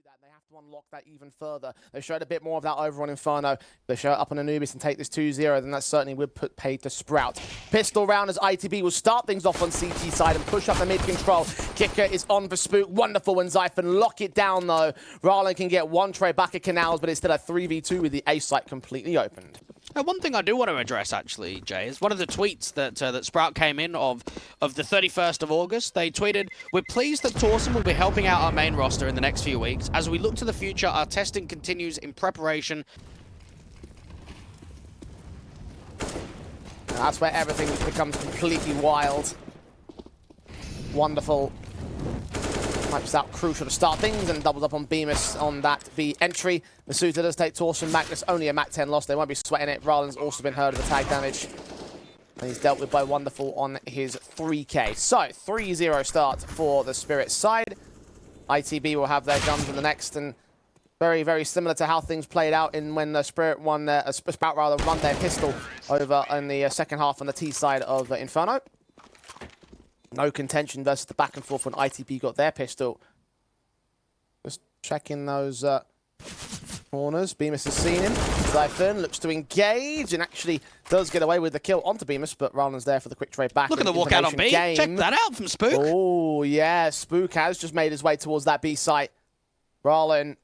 that. They have to unlock that even further. They showed a bit more of that over on Inferno. They show it up on Anubis and take this 2-0, then that certainly would put paid to Sprout. Pistol round as ITB will start things off on CT side and push up the mid control. Kicker is on for Spook. Wonderful when Zyphon lock it down though. Rallen can get one trade back at Canals, but it's still a 3v2 with the A site completely opened. One thing I do want to address, actually, Jay, is one of the tweets that that Sprout came in of the 31st of August. They tweeted, "We're pleased that Torsen will be helping out our main roster in the next few weeks. As we look to the future, our testing continues in preparation." That's where everything becomes completely wild. Wonderful. Pipes out crucial to start things and doubles up on Bemis on that B entry. Masuda does take Torsen back. It's only a Mac 10 loss. They won't be sweating it. Rallen's also been hurt of the tag damage. And he's dealt with by Wonderful on his 3K. So, 3-0 start for the Spirit side. ITB will have their guns in the next, and very, very similar to how things played out in when the Spirit won their, Sprout rather, run their pistol over in the second half on the T side of Inferno. No contention versus the back and forth when ITB got their pistol. Just checking those corners. Bemis has seen him. Zyphon looks to engage and actually does get away with the kill onto Bemis, but Rallen's there for the quick trade back. Look at the walkout on B. Game. Check that out from Spook. Oh, yeah. Spook has just made his way towards that B site. Rallen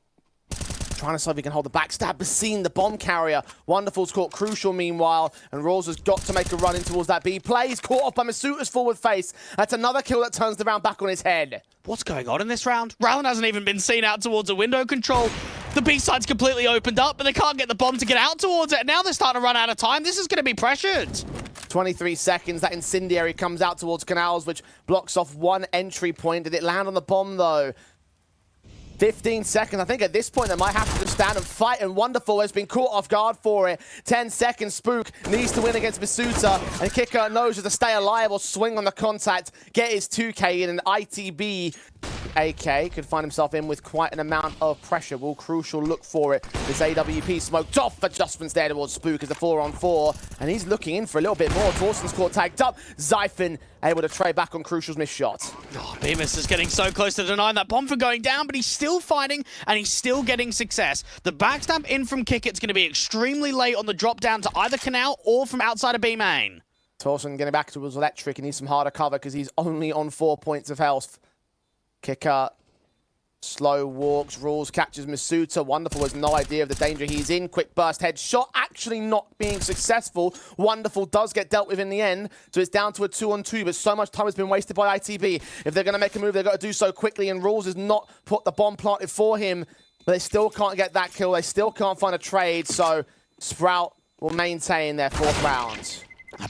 trying to see if he can hold the backstab, but seen the bomb carrier. Wonderful's caught crucial meanwhile, and Rawls has got to make a run in towards that B. Plays caught off by Masuda's forward face. That's another kill that turns the round back on his head. What's going on in this round? Rallen hasn't even been seen out towards a window control. The B side's completely opened up, but they can't get the bomb to get out towards it. And now they're starting to run out of time. This is going to be pressured. 23 seconds. That incendiary comes out towards Canals, which blocks off one entry point. Did it land on the bomb, though? 15 seconds. I think at this point they might have to just stand and fight, and Wonderful has been caught off guard for it. 10 seconds. Spook needs to win against Masuda, and Kicker knows to stay alive or swing on the contact, get his 2K in, and ITB AK could find himself in with quite an amount of pressure. Will Crucial look for it? This AWP smoked off. Adjustments there towards Spook as a 4-on-4, and he's looking in for a little bit more. Torsen's caught tagged up. Zyphon able to trade back on Crucial's missed shot. Oh, Bemis is getting so close to denying that bomb from going down, but he's still fighting and he's still getting success. The backstab in from Kickett's going to be extremely late on the drop down to either Canal or from outside of B main. Torsen getting back towards Electric and needs some harder cover because he's only on 4 points of health. Kicker slow walks, Rules catches Masuda. Wonderful has no idea of the danger he's in. Quick burst headshot, actually not being successful. Wonderful does get dealt with in the end, so it's down to a 2-on-2, but so much time has been wasted by ITB. If they're going to make a move, they've got to do so quickly, and Rules has not put the bomb planted for him, but they still can't get that kill. They still can't find a trade, so Sprout will maintain their 4th round.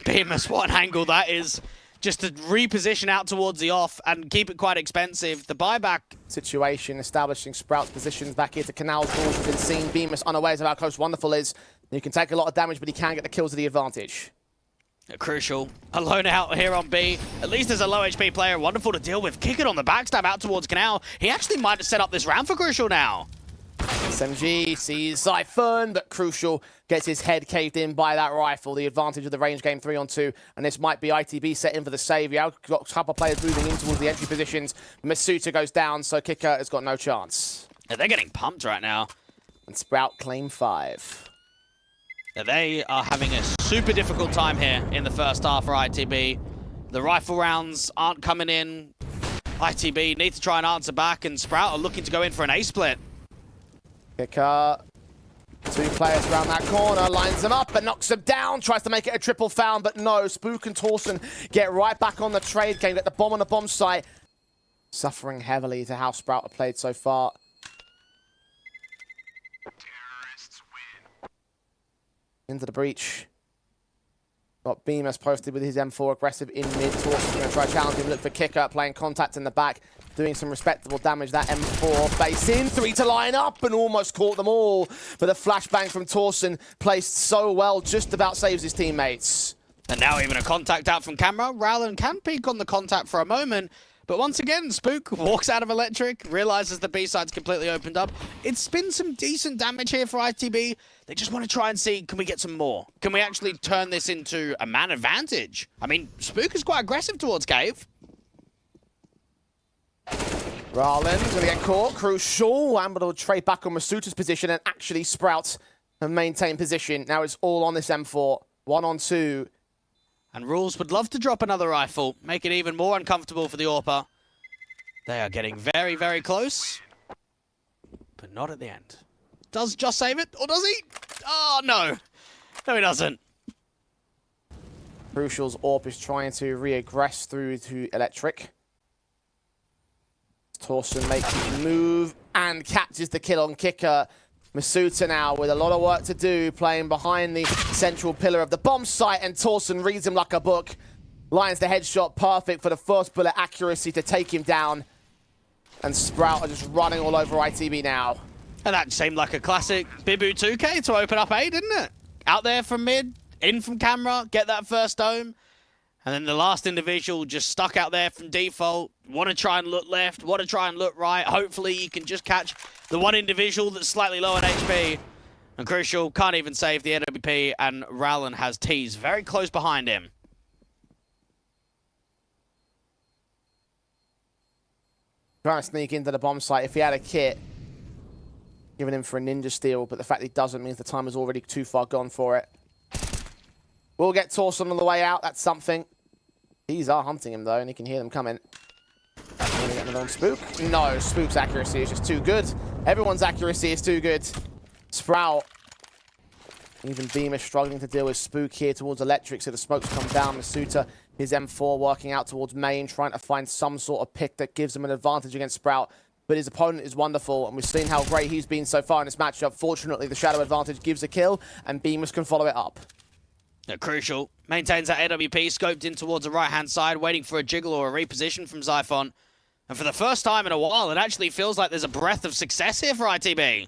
Bemis, what an angle that is. Just to reposition out towards the off and keep it quite expensive. The buyback situation, establishing Sprout's positions back here to Canals. Rules has been seen. Bemis unawares of how close Wonderful is. He can take a lot of damage, but he can get the kills to the advantage. Crucial. Alone out here on B. At least there's a low HP player. Wonderful to deal with. Kick it on the backstab out towards Canal. He actually might have set up this round for Crucial now. SMG sees Zyphon, but Crucial gets his head caved in by that rifle. The advantage of the range game 3-on-2, and this might be ITB set in for the save. You've got a couple of players moving in towards the entry positions. Masuda goes down, so Kicker has got no chance. Yeah, they're getting pumped right now. And Sprout claim 5. Yeah, they are having a super difficult time here in the first half for ITB. The rifle rounds aren't coming in. ITB need to try and answer back, and Sprout are looking to go in for an A-split. Kicker, 2 players around that corner, lines them up and knocks them down, tries to make it a triple found, but no, Spook and Torsen get right back on the trade game, get the bomb on the bomb site. Suffering heavily to how Sprout have played so far. Terrorists win. Into the breach. Got Bemis posted with his M4 aggressive in mid. Torsen's going to try challenging, look for Kicker, playing contact in the back, doing some respectable damage. That M4 base in, 3 to line up, and almost caught them all. But the flashbang from Torsen, placed so well, just about saves his teammates. And now even a contact out from camera. Rallen can peek on the contact for a moment, but once again, Spook walks out of Electric, realizes the B-side's completely opened up. It's been some decent damage here for ITB. They just want to try and see, can we get some more? Can we actually turn this into a man advantage? I mean, Spook is quite aggressive towards Cave. Rollins gonna get caught. Crucial. Amber will trade back on Masuta's position and actually Sprout and maintain position. Now it's all on this M4. 1-on-2. And Rules would love to drop another rifle, make it even more uncomfortable for the AWPer. They are getting very, very close, but not at the end. Does Just save it, or does he? Oh, no. No, he doesn't. Crucial's AWP is trying to re-aggress through to Electric. Torsen makes his move and catches the kill on Kicker. Masuta now with a lot of work to do, playing behind the central pillar of the bomb site, and Torsen reads him like a book. Lines the headshot perfect for the first bullet accuracy to take him down. And Sprout are just running all over ITB now. And that seemed like a classic Bibu 2K to open up A, didn't it? Out there from mid, in from camera, get that first dome. And then the last individual just stuck out there from default. Want to try and look left, want to try and look right. Hopefully you can just catch the one individual that's slightly low on HP. And Crucial can't even save the AWP, and Rowland has twistzz very close behind him. Trying to sneak into the bomb site. If he had a kit, giving him for a ninja steal, but the fact he doesn't means the time is already too far gone for it. We'll get Torsen on the way out. That's something. These are hunting him, though, and he can hear them coming. Gonna get another on Spook? No, Spook's accuracy is just too good. Everyone's accuracy is too good. Sprout. Even Beamer struggling to deal with Spook here towards Electric, so the smokes come down. Masuta, his M4 working out towards main, trying to find some sort of pick that gives him an advantage against Sprout. But his opponent is wonderful, and we've seen how great he's been so far in this matchup. Fortunately, the shadow advantage gives a kill, and Beamers can follow it up. Crucial maintains that AWP, scoped in towards the right-hand side, waiting for a jiggle or a reposition from Zyphon. And for the first time in a while, it actually feels like there's a breath of success here for ITB.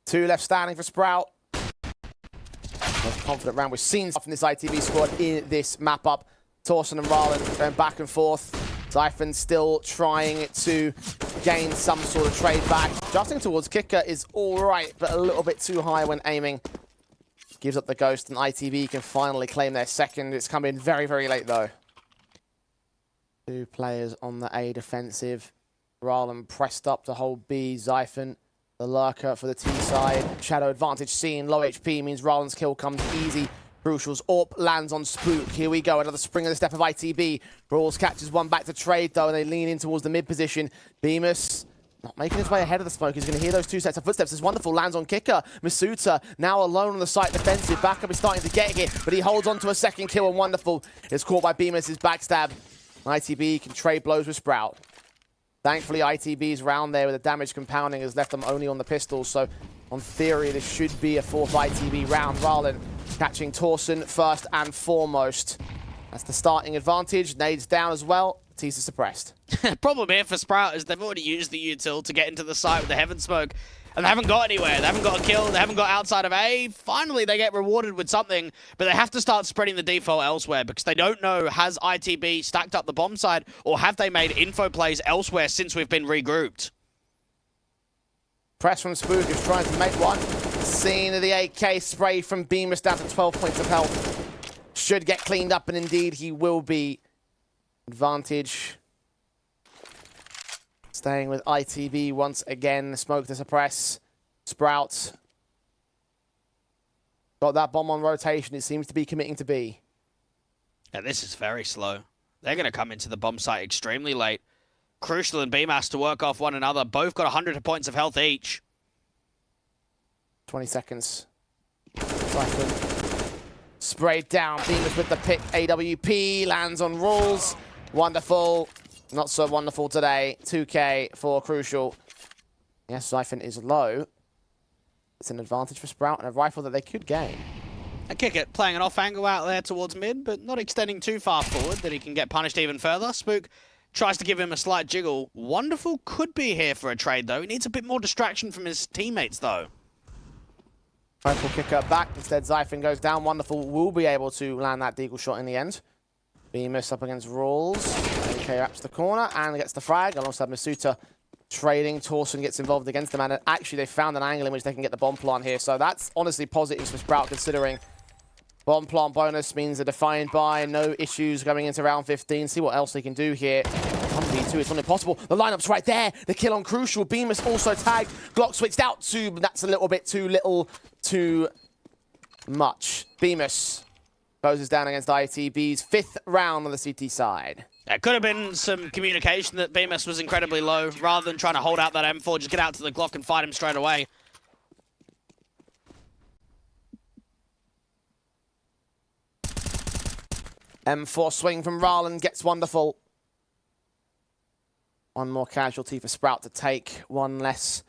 Two left standing for Sprout. Most confident round we've seen from this ITB squad in this map up. Torsen and Rowland going back and forth. Zyphon still trying to gain some sort of trade back. Adjusting towards Kicker is alright, but a little bit too high when aiming. Gives up the ghost, and ITB can finally claim their second. It's come in very, very late, though. Two players on the A defensive. Rowland pressed up to hold B. Zyphon, the lurker for the T side. Shadow advantage seen. Low HP means Rowland's kill comes easy. Crucial's AWP lands on Spook. Here we go, another spring of the step of ITB. Brawls catches one back to trade, though, and they lean in towards the mid position. Bemis not making his way ahead of the smoke. He's going to hear those two sets of footsteps. It's wonderful. Lands on Kicker. Masuta now alone on the site defensive. Backup is starting to get hit, but he holds on to a second kill, and wonderful. It's caught by Bemis' backstab. ITB can trade blows with Sprout. Thankfully, ITB's round there with the damage compounding has left them only on the pistols, so on theory, this should be a fourth ITB round. Rowland catching Torsen first and foremost. That's the starting advantage. Nades down as well. Teaser suppressed. Problem here for Sprout is they've already used the util to get into the site with the heaven smoke, and they haven't got anywhere. They haven't got a kill. They haven't got outside of A. Finally, they get rewarded with something, but they have to start spreading the default elsewhere because they don't know, has ITB stacked up the bomb side, or have they made info plays elsewhere since we've been regrouped? Press from Spook is trying to make one. Scene of the AK spray from Bemis down to 12 points of health. Should get cleaned up, and indeed he will be. Advantage. Staying with ITB once again. Smoke to suppress. Sprout. Got that bomb on rotation. It seems to be committing to B. Yeah, this is very slow. They're going to come into the bomb site extremely late. Crucial and BMAS to work off one another. Both got 100 points of health each. 20 seconds. Zyphon. Sprayed down. Bemis with the pick. AWP lands on Rules. Wonderful. Not so wonderful today. 2K for Crucial. Yes, Zyphon is low. It's an advantage for Sprout and a rifle that they could gain. A kick it, playing an off angle out there towards mid, but not extending too far forward that he can get punished even further. Spook tries to give him a slight jiggle. Wonderful could be here for a trade, though. He needs a bit more distraction from his teammates, though. Rifle kicker back. Instead, Zyphon goes down. Wonderful will be able to land that deagle shot in the end. Bemis up against Rules. AK wraps the corner and gets the frag alongside Masuta trading. Torsen gets involved against them, and actually they found an angle in which they can get the bomb plant here. So that's honestly positives for Sprout, considering Bomb plant bonus means a defined buy. No issues going into round 15. See what else they can do here. 1v2, it's not impossible. The lineup's right there. The kill on Crucial. Bemis also tagged. Glock switched out to, but that's a little bit too little, too much. Bemis closes down against ITB's 5th round on the CT side. It could have been some communication that Bemis was incredibly low. Rather than trying to hold out that M4, just get out to the Glock and fight him straight away. M4 swing from Rowland gets wonderful. One more casualty for Sprout to take. One less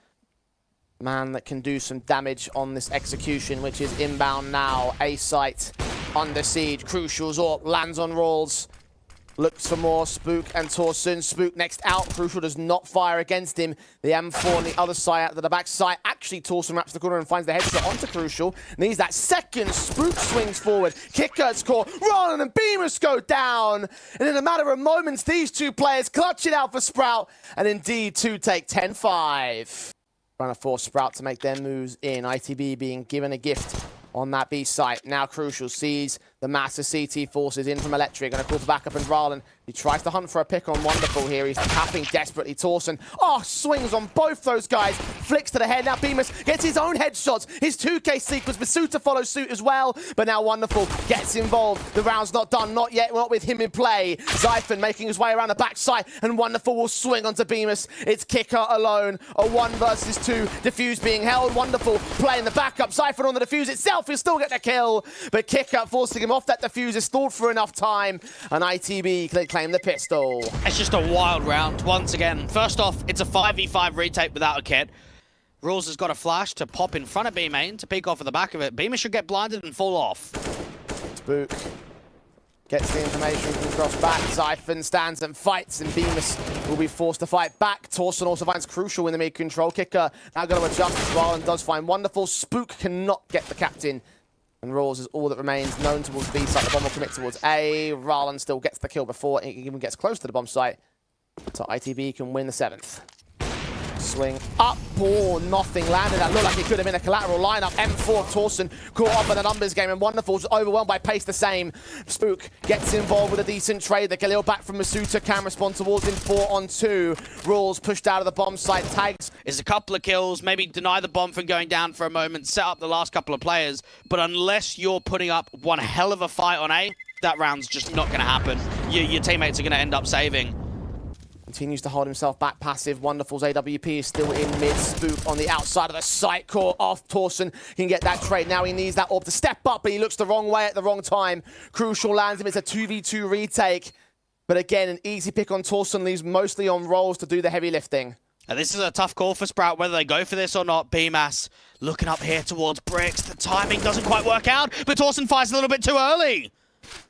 man that can do some damage on this execution, which is inbound now. A site under siege. Crucial Zork lands on rolls. Looks for more. Spook and Torsen. Spook next out. Crucial does not fire against him. The M4 on the other side, out to the back side. Actually, Torsen wraps the corner and finds the headshot onto Crucial. Needs that second. Spook swings forward. Kicker's caught. Roland and Bemis go down. And in a matter of moments, these two players clutch it out for Sprout. And indeed, two take 10-5. Trying to force Sprout to make their moves in. ITB being given a gift on that B site. Now Crucial sees the massive CT forces in from Electric. Gonna call for backup and Rowland. He tries to hunt for a pick on Wonderful here. He's tapping desperately. Torsen. Oh, swings on both those guys. Flicks to the head. Now Bemis gets his own headshots. His 2K sequence. Masuta follows suit as well. But now Wonderful gets involved. The round's not done. Not yet. Not with him in play. Zyphon making his way around the backside. And Wonderful will swing onto Bemis. It's Kicker alone. A 1 versus 2. Defuse being held. Wonderful playing the backup. Zyphon on the defuse itself. He'll still get the kill. But Kicker forcing him off that defuse is stalled for enough time. And ITB claim the pistol. It's just a wild round once again. First off, it's a 5v5 retake without a kit. Rules has got a flash to pop in front of B main to peek off of the back of it. Bemis should get blinded and fall off. Spook gets the information from cross back. Zyphon stands and fights, and Bemis will be forced to fight back. Torsen also finds Crucial in the mid control. Kicker now going to adjust as well and does find Wonderful. Spook cannot get the captain. And Rawls is all that remains. Known towards B site. The bomb will commit towards A. Rowland still gets the kill before it even gets close to the bomb site. So ITB can win the 7th. Swing up. Oh, nothing landed. That looked like it could have been a collateral lineup. M4 Torsen caught up in the numbers game, and Wonderful's overwhelmed by pace the same. Spook gets involved with a decent trade. The Galil back from Masuta can respond towards him 4-on-2. Rules pushed out of the bomb site. Tags is a couple of kills, maybe deny the bomb from going down for a moment, set up the last couple of players, but unless you're putting up one hell of a fight on A, that round's just not going to happen. Your teammates are going to end up saving. Continues to hold himself back passive. Wonderful's AWP is still in mid. Spook on the outside of the site. Caught off. Torsen can get that trade. Now he needs that orb to step up, but he looks the wrong way at the wrong time. Crucial lands him. It's a 2v2 retake. But again, an easy pick on Torsen leaves mostly on rolls to do the heavy lifting. And this is a tough call for Sprout, whether they go for this or not. BMAS looking up here towards Bricks. The timing doesn't quite work out, but Torsen fires a little bit too early.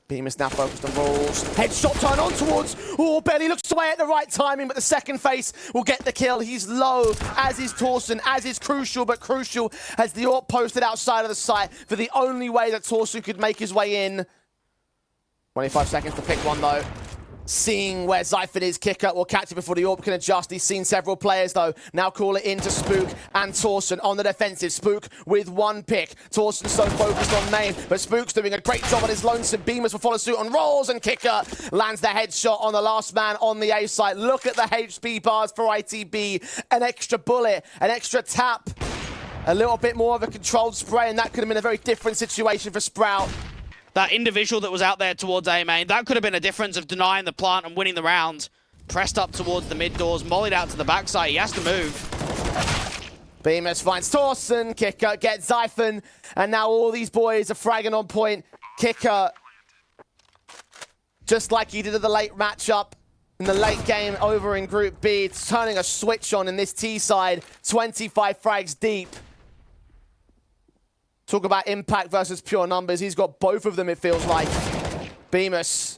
Bemis now focused on rolls. Headshot turn on towards. Oh, Belly looks away at the right timing, but the second face will get the kill. He's low, as is Torsen, as is Crucial, but Crucial has the AWP posted outside of the site for the only way that Torsen could make his way in. 25 seconds to pick one, though. Seeing where Zyphon is, Kicker will catch it before the AWP can adjust. He's seen several players, though. Now call it into Spook and Torsen on the defensive. Spook with one pick. Torsen so focused on main, but Spook's doing a great job on his lonesome. Bemis will follow suit on rolls, and Kicker lands the headshot on the last man on the A site. Look at the HP bars for ITB. An extra bullet, an extra tap, a little bit more of a controlled spray, and that could have been a very different situation for Sprout. That individual that was out there towards A main, that could have been a difference of denying the plant and winning the round. Pressed up towards the mid doors, mollied out to the backside. He has to move. Bemis finds Torsen. Kicker gets Zyphon. And now all these boys are fragging on point. Kicker, just like he did at the late matchup in the late game over in Group B, it's turning a switch on in this T side. 25 frags deep. Talk about impact versus pure numbers. He's got both of them, it feels like. Bemis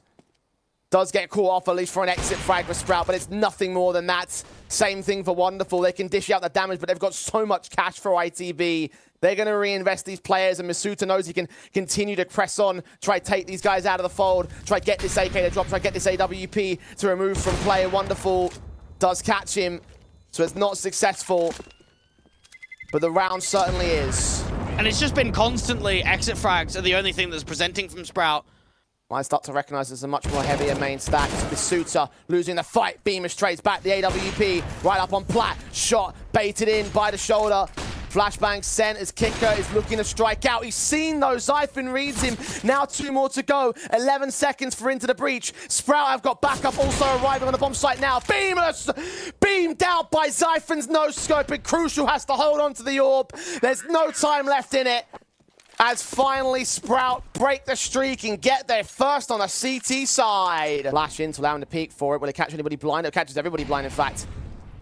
does get caught off, at least for an exit frag for Sprout, but it's nothing more than that. Same thing for Wonderful. They can dish out the damage, but they've got so much cash for ITB. They're going to reinvest these players, and Masuta knows he can continue to press on, try to take these guys out of the fold, try to get this AK to drop, try to get this AWP to remove from play. Wonderful does catch him, so it's not successful, but the round certainly is. And it's just been constantly exit frags are the only thing that's presenting from Sprout. I start to recognize there's a much more heavier main stack. bisuta losing the fight. bimez trades back the AWP. Right up on Plat. Shot baited in by the shoulder. Flashbang sent as Kicker is looking to strike out. He's seen those. Zyphon reads him. Now 2 more to go. 11 seconds for Into the Breach. Sprout have got backup also arriving on the bomb site now. bimez beamed out by Zyphon's no-scope. And Crucial has to hold on to the orb. There's no time left in it. As finally Sprout break the streak and get their first on the CT side. Flash in to allow him to peek for it. Will it catch anybody blind? It catches everybody blind, in fact.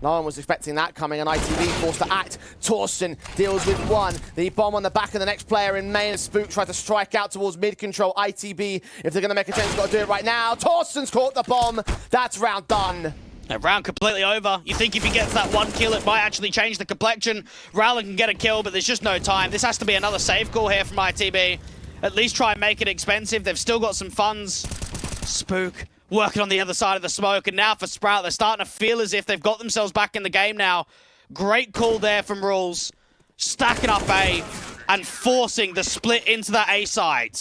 No one was expecting that coming, and ITV forced to act. twistzz deals with one. The bomb on the back of the next player in main. Spook tried to strike out towards mid-control. ITB, if they're going to make a change, got to do it right now. twistzz caught the bomb. That's round done. Round completely over. You think if he gets that 1 kill, it might actually change the complexion. Rowland can get a kill, but there's just no time. This has to be another save call here from ITB. At least try and make it expensive. They've still got some funds. Spook working on the other side of the smoke. And now for Sprout, they're starting to feel as if they've got themselves back in the game now. Great call there from Rules. Stacking up A and forcing the split into that A side.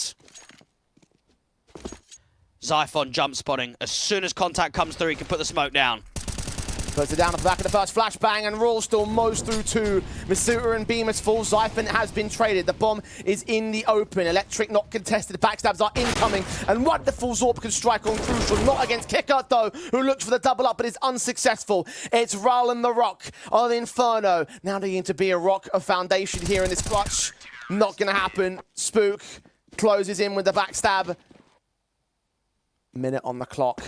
Zyphon jump spotting. As soon as contact comes through, he can put the smoke down. Puts it down at the back of the first flashbang, and Rules still mows through 2. bisuta and bimez full. Zyphon has been traded. The bomb is in the open. Electric not contested. Backstabs are incoming, and wonderful Zorp can strike on Crucial. Not against Kicker, though, who looks for the double up, but is unsuccessful. It's Rowland the Rock on the Inferno. Now needing to be a rock of foundation here in this clutch. Not going to happen. Spook closes in with the backstab. Minute on the clock.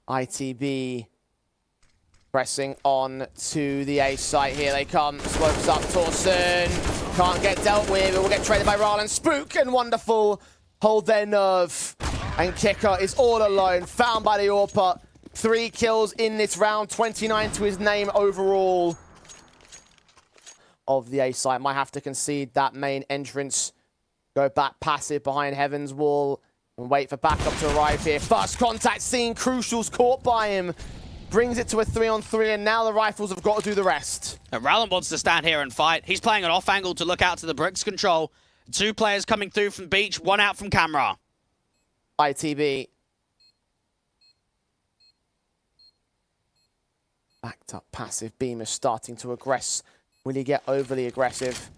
ITB pressing on to the A site. Here they come. Smokes up. twistzz can't get dealt with. It will get traded by Rowland. Spook and Wonderful hold their nerve. And Kicker is all alone. Found by the AWP. 3 kills in this round. 29 to his name overall. Of the A site. Might have to concede that main entrance. Go back passive behind Heaven's Wall. And wait for backup to arrive here. First contact seen. Crucial's caught by him. Brings it to a 3-on-3, and now the Rifles have got to do the rest. And Rowland wants to stand here and fight. He's playing an off angle to look out to the bricks control. 2 players coming through from beach, 1 out from camera. ITB. Backed up passive. bimez starting to aggress. Will he get overly aggressive?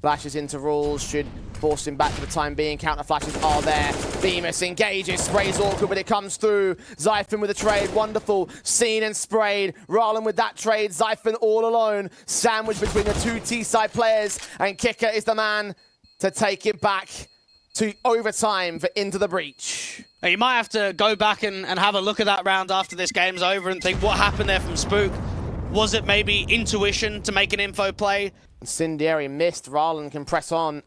Flashes into Rules, should force him back for the time being. Counter flashes are there. bimez engages, sprays awkward, but it comes through. Zyphon with a trade, Wonderful. Seen and sprayed. Rowland with that trade. Zyphon all alone. Sandwiched between the 2 T-side players. And Kicker is the man to take it back to overtime for Into the Breach. Now, you might have to go back and have a look at that round after this game's over and think what happened there from Spook. Was it maybe intuition to make an info play? Incendiary missed. Rowland can press on.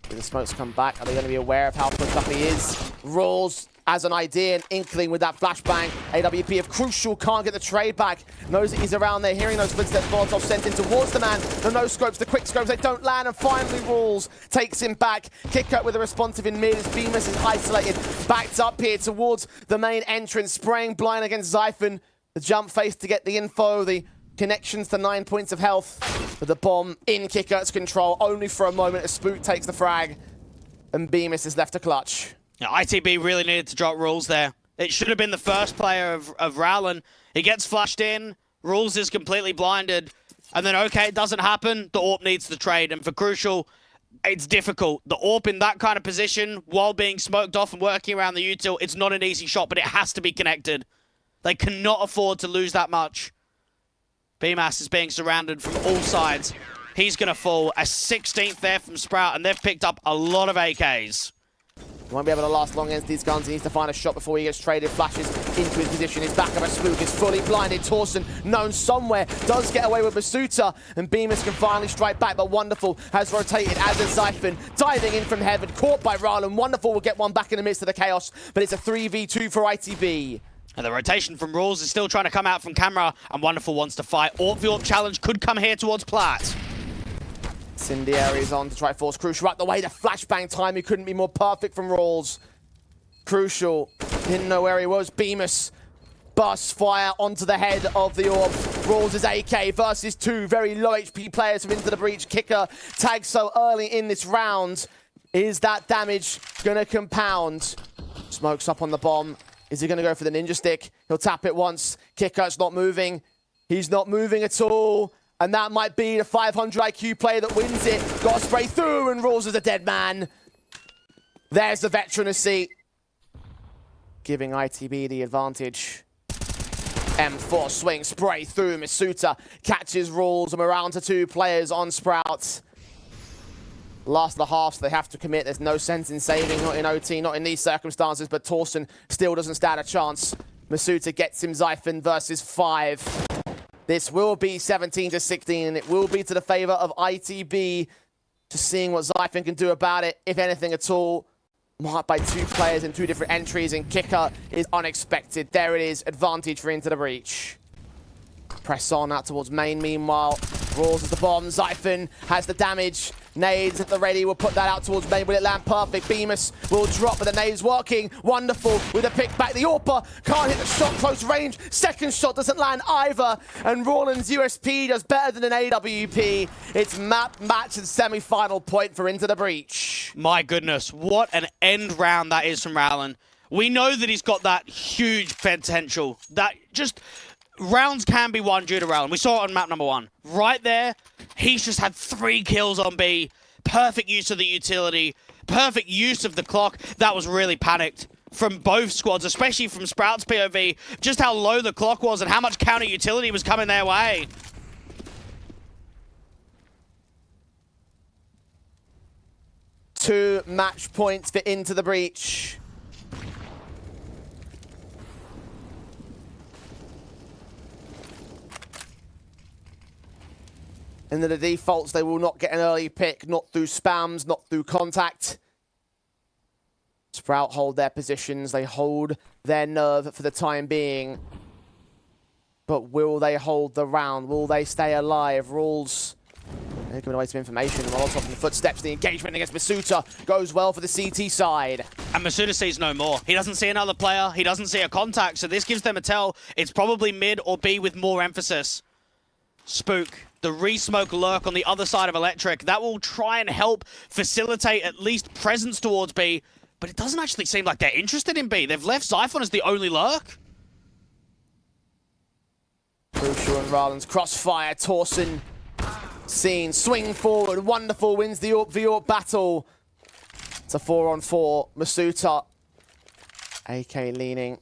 Do the smokes come back? Are they going to be aware of how pushed up he is? Rules as an idea, an inkling with that flashbang. AWP of Crucial can't get the trade back. Knows that he's around there, hearing those footsteps. Molotov sent in towards the man. The no-scopes, the quick scopes, they don't land. And finally, Rules takes him back. Kick up with a responsive in mid as bimez is isolated. Backed up here towards the main entrance. Spraying blind against Zyphon. The jump face to get the info. The connections to 9 points of health. But the bomb in Kicker's control only for a moment as Spook takes the frag. And bimez is left to clutch. Yeah, ITB really needed to drop Rules there. It should have been the first player of Rowland. He gets flushed in. Rules is completely blinded. And then, okay, it doesn't happen. The AWP needs the trade. And for Crucial, it's difficult. The AWP in that kind of position, while being smoked off and working around the util, it's not an easy shot, but it has to be connected. They cannot afford to lose that much. bimez is being surrounded from all sides. He's going to fall. A 16th there from Sprout, and they've picked up a lot of AKs. Won't be able to last long against these guns. He needs to find a shot before he gets traded. Flashes into his position. His backup as Spook is fully blinded. twistzz, known somewhere, does get away with bisuta. And bimez can finally strike back, but Wonderful has rotated as a Zyphon. Diving in from heaven, caught by Rowland. Wonderful will get one back in the midst of the chaos, but it's a 3v2 for ITB. And the rotation from Rules is still trying to come out from camera, and Wonderful wants to fight. AWP the AWP challenge could come here towards Plat. Incendiary is on to try Force Crucial out the way. The flashbang time, he couldn't be more perfect from Rules. Crucial didn't know where he was. bimez bursts fire onto the head of the AWP. Rawls is AK versus two very low HP players from Into the Breach. Kicker tagged so early in this round. Is that damage going to compound? Smokes up on the bomb. Is he going to go for the ninja stick? He'll tap it once. Kicker's not moving. He's not moving at all. And that might be the 500 IQ player that wins it. Got to spray through, and Rawls is a dead man. There's the veterancy, giving ITB the advantage. M4 swing, spray through. Masuta catches Rawls, and we're around to two players on Sprout. Last of the half, so they have to commit. There's no sense in saving, not in OT, not in these circumstances, but Torsten still doesn't stand a chance. Masuta gets him Zyphon versus 5. This will be 17-16, and it will be to the favor of ITB. Just seeing what Zyphon can do about it, if anything at all. Marked by two players in two different entries, and Kicker is unexpected. There it is, advantage for Into the Breach. Press on out towards main, meanwhile. Rawls is the bomb, Zyphon has the damage. Nades at the ready, will put that out towards main. Will it land perfect? Bemis will drop, but the nade's working. Wonderful with a pick back. The AWPer can't hit the shot close range. Second shot doesn't land either. And Rawlins USP does better than an AWP. It's map, match, and semi-final point for Into the Breach. My goodness, what an end round that is from Rowland. We know that he's got that huge potential. That just... rounds can be won due to Rowland. We saw it on map number 1. Right there, he's just had 3 kills on B. Perfect use of the utility. Perfect use of the clock. That was really panicked from both squads, especially from Sprout's POV. Just how low the clock was and how much counter utility was coming their way. Two match points for Into the Breach. And the defaults, they will not get an early pick, not through spams, not through contact. Sprout hold their positions, they hold their nerve for the time being. But will they hold the round? Will they stay alive? Rawls, they're giving away some information. Molotov in the footsteps, the engagement against Masuta goes well for the CT side. And Masuta sees no more. He doesn't see another player, he doesn't see a contact, so this gives them a tell. It's probably mid or B with more emphasis. Spook. The re-smoke lurk on the other side of Electric. That will try and help facilitate at least presence towards B, but it doesn't actually seem like they're interested in B. They've left Zyphon as the only lurk. Crucial and Rowland's crossfire. Torsten seen, swing forward. Wonderful, wins the AWP battle. It's a 4-on-4. Masuta, AK leaning.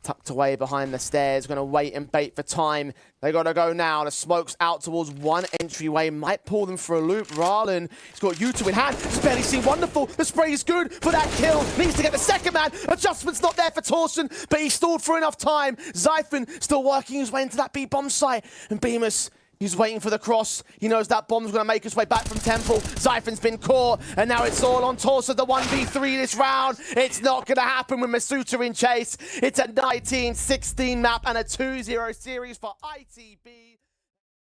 Tucked away behind the stairs, going to wait and bait for time. They got to go now. The smoke's out towards one entryway, might pull them for a loop. Rarlan, he's got U2 in hand. It's barely seen. Wonderful. The spray is good for that kill. Needs to get the second man. Adjustment's not there for Torsten, but he stalled for enough time. Zyphon still working his way into that B bomb site. And Bemis, he's waiting for the cross. He knows that bomb's going to make its way back from Temple. Zyphon's been caught, and now it's all on Torsten. The 1v3 this round. It's not going to happen with Masuta in chase. It's a 19-16 map and a 2-0 series for ITB.